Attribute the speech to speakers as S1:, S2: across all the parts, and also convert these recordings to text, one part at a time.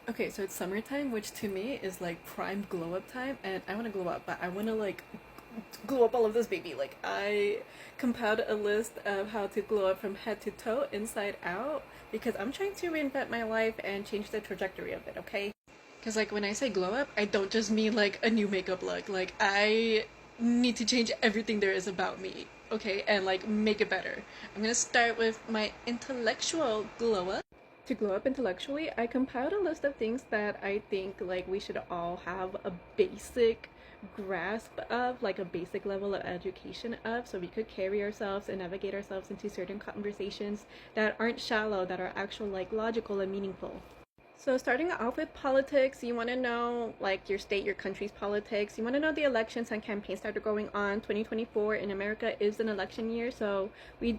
S1: Okay, so it's summertime, which to me is like prime glow up time, and I want to glow up, but I want to like glow up all of this baby. Like I compiled a list of how to glow up from head to toe, inside out, because I'm trying to reinvent my life and change the trajectory of it. Okay, because like when I say glow up, I don't just mean like a new makeup look. Like I need to change everything there is about me. Okay, and like make it better. I'm gonna start with my intellectual glow up. To glow up intellectually, I compiled a list of things that I think like we should all have a basic grasp of, like a basic level of education of, so we could carry ourselves and navigate ourselves into certain conversations that aren't shallow, that are actual like logical and meaningful. So starting off with politics, you want to know like your state, your country's politics. You want to know the elections and campaigns that are going on. 2024 in America is an election year, so we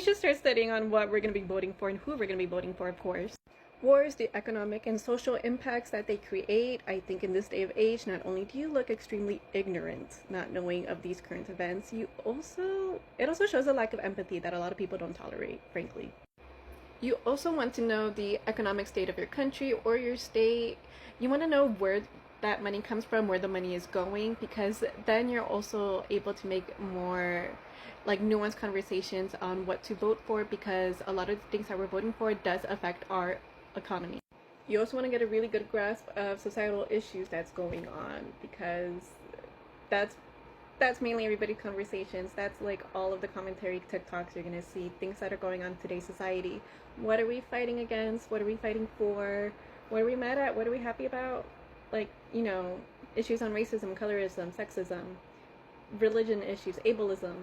S1: should start studying on what we're going to be voting for and who we're going to be voting for, of course. Wars, the economic and social impacts that they create. I think in this day of age, not only do you look extremely ignorant not knowing of these current events, it also shows a lack of empathy that a lot of people don't tolerate, frankly. You also want to know the economic state of your country or your state. You want to know where that money comes from, where the money is going, because then you're also able to make more like nuanced conversations on what to vote for, because a lot of the things that we're voting for does affect our economy. You also want to get a really good grasp of societal issues that's going on, because that's that's mainly everybody's conversations. That's like all of the commentary TikToks you're gonna see, things that are going on in today's society. What are we fighting against? What are we fighting for? What are we mad at? What are we happy about? Like, issues on racism, colorism, sexism, religion issues, ableism.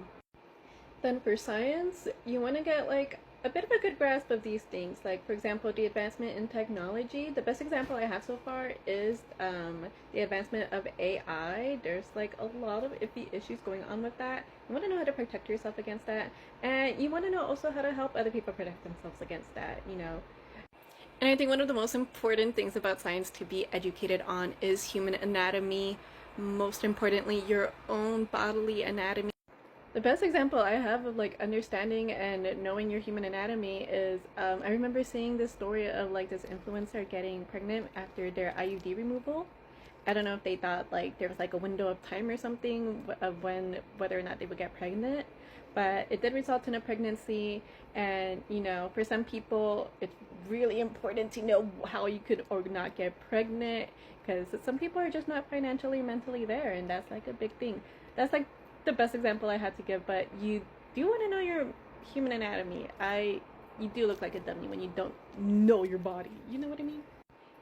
S1: Then for science, you want to get like a bit of a good grasp of these things. Like, for example, the advancement in technology. The best example I have so far is the advancement of AI. There's like a lot of iffy issues going on with that. You want to know how to protect yourself against that. And you want to know also how to help other people protect themselves against that. And I think one of the most important things about science to be educated on is human anatomy. Most importantly, your own bodily anatomy. The best example I have of like understanding and knowing your human anatomy is I remember seeing this story of like this influencer getting pregnant after their IUD removal. I don't know if they thought like there was like a window of time or something of whether or not they would get pregnant, but it did result in a pregnancy. And for some people, it's really important to know how you could or not get pregnant, because some people are just not financially, mentally there, and that's like a big thing. That's like the best example I had to give, but you do want to know your human anatomy. You do look like a dummy when you don't know your body. You know what I mean?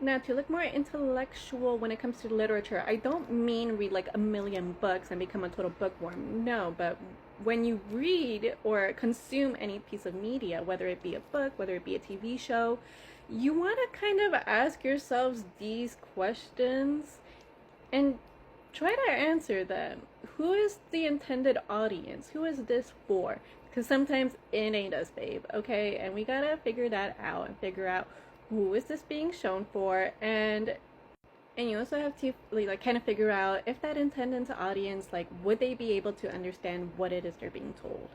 S1: Now, to look more intellectual when it comes to literature, I don't mean read like a million books and become a total bookworm. No, but when you read or consume any piece of media, whether it be a book, whether it be a TV show, you want to kind of ask yourselves these questions and try to answer them. Who is the intended audience? Who is this for? Because sometimes it ain't us, babe, okay? And we gotta figure that out and figure out who is this being shown for, and you also have to like kind of figure out if that intended audience, like, would they be able to understand what it is they're being told.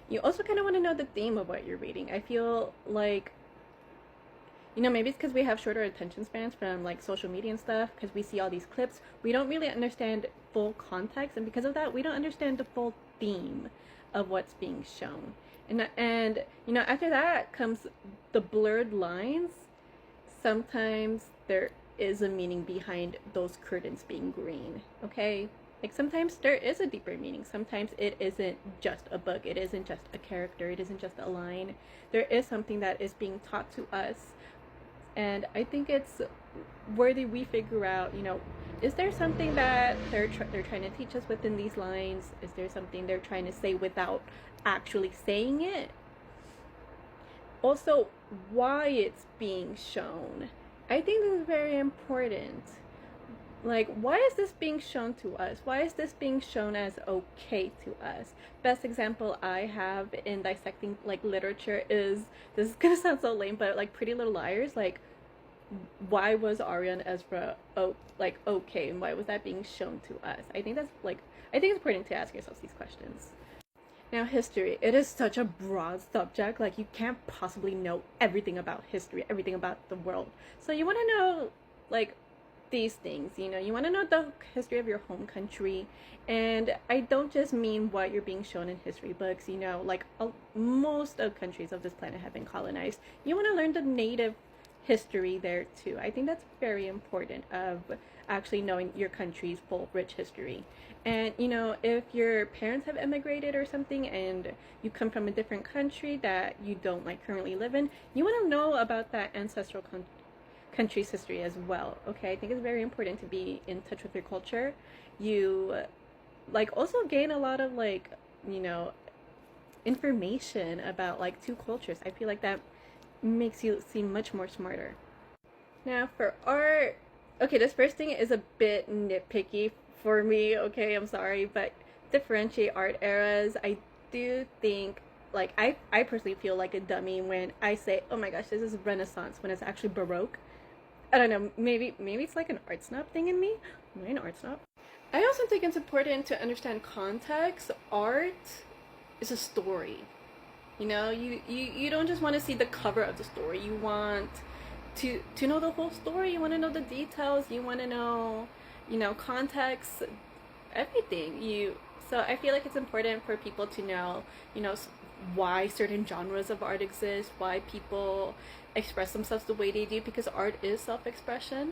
S1: You also kind of want to know the theme of what you're reading. I feel like maybe it's because we have shorter attention spans from like social media and stuff, because we see all these clips. We don't really understand full context, and because of that, we don't understand the full theme of what's being shown. And after that comes the blurred lines. Sometimes there is a meaning behind those curtains being green, okay? Like sometimes there is a deeper meaning. Sometimes it isn't just a book, it isn't just a character, it isn't just a line. There is something that is being taught to us, and I think it's worthy we figure out, is there something that they're trying to teach us within these lines? Is there something they're trying to say without actually saying it? Also, why it's being shown. I think this is very important. Like, why is this being shown to us? Why is this being shown as okay to us? Best example I have in dissecting like literature is, this is gonna sound so lame, but like Pretty Little Liars. Like, why was Arya and Ezra okay, and why was that being shown to us? I think it's important to ask yourselves these questions. Now, history, it is such a broad subject. Like, you can't possibly know everything about history, everything about the world. So, you want to know, like, these things, you want to know the history of your home country. And I don't just mean what you're being shown in history books, like, most of countries of this planet have been colonized. You want to learn the native history there too. I think that's very important of actually knowing your country's full rich history. And if your parents have immigrated or something and you come from a different country that you don't like currently live in, you want to know about that ancestral country's history as well. Okay, I think it's very important to be in touch with your culture. You like also gain a lot of like information about like two cultures. I feel like that makes you seem much more smarter. Now for art, okay, this first thing is a bit nitpicky for me, okay, I'm sorry, but differentiate art eras. I do think, like, I personally feel like a dummy when I say, oh my gosh, this is Renaissance, when it's actually Baroque. I don't know, maybe it's like an art snob thing in me. Am I an art snob? I also think it's important to understand context. Art is a story. You don't just want to see the cover of the story. You want to know the whole story. You want to know the details. You want to know, context, everything. So I feel like it's important for people to know, why certain genres of art exist, why people express themselves the way they do, because art is self-expression.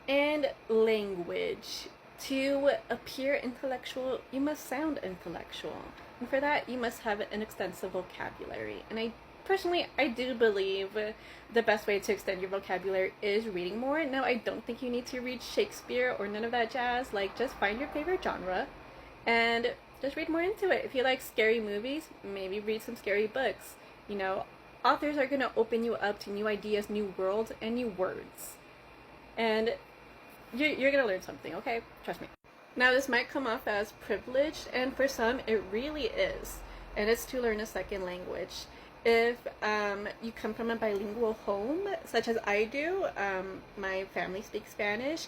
S1: And language. To appear intellectual, you must sound intellectual. And for that, you must have an extensive vocabulary. And I do believe the best way to extend your vocabulary is reading more. Now, I don't think you need to read Shakespeare or none of that jazz. Like, just find your favorite genre and just read more into it. If you like scary movies, maybe read some scary books. Authors are going to open you up to new ideas, new worlds, and new words. And you're going to learn something, okay? Trust me. Now, this might come off as privileged, and for some, it really is. And it's to learn a second language. If you come from a bilingual home, such as I do, my family speaks Spanish,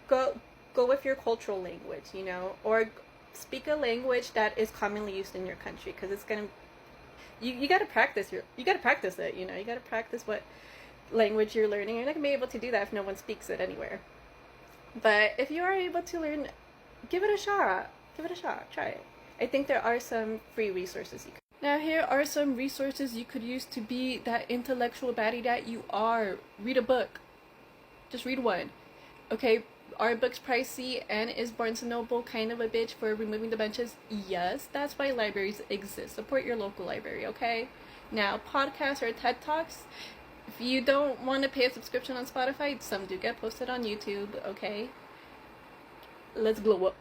S1: go with your cultural language, or speak a language that is commonly used in your country, because it's going to, you got to practice it, you got to practice what language you're learning. You're not going to be able to do that if no one speaks it anywhere. But if you are able to learn, give it a shot, try it. I think there are some free resources you could. Now here are some resources you could use to be that intellectual baddie that you are. Read a book. Just read one. Okay, are books pricey, and is Barnes & Noble kind of a bitch for removing the benches? Yes, that's why libraries exist. Support your local library, okay? Now, podcasts or TED Talks, if you don't want to pay a subscription on Spotify, some do get posted on YouTube, okay? Let's glow up.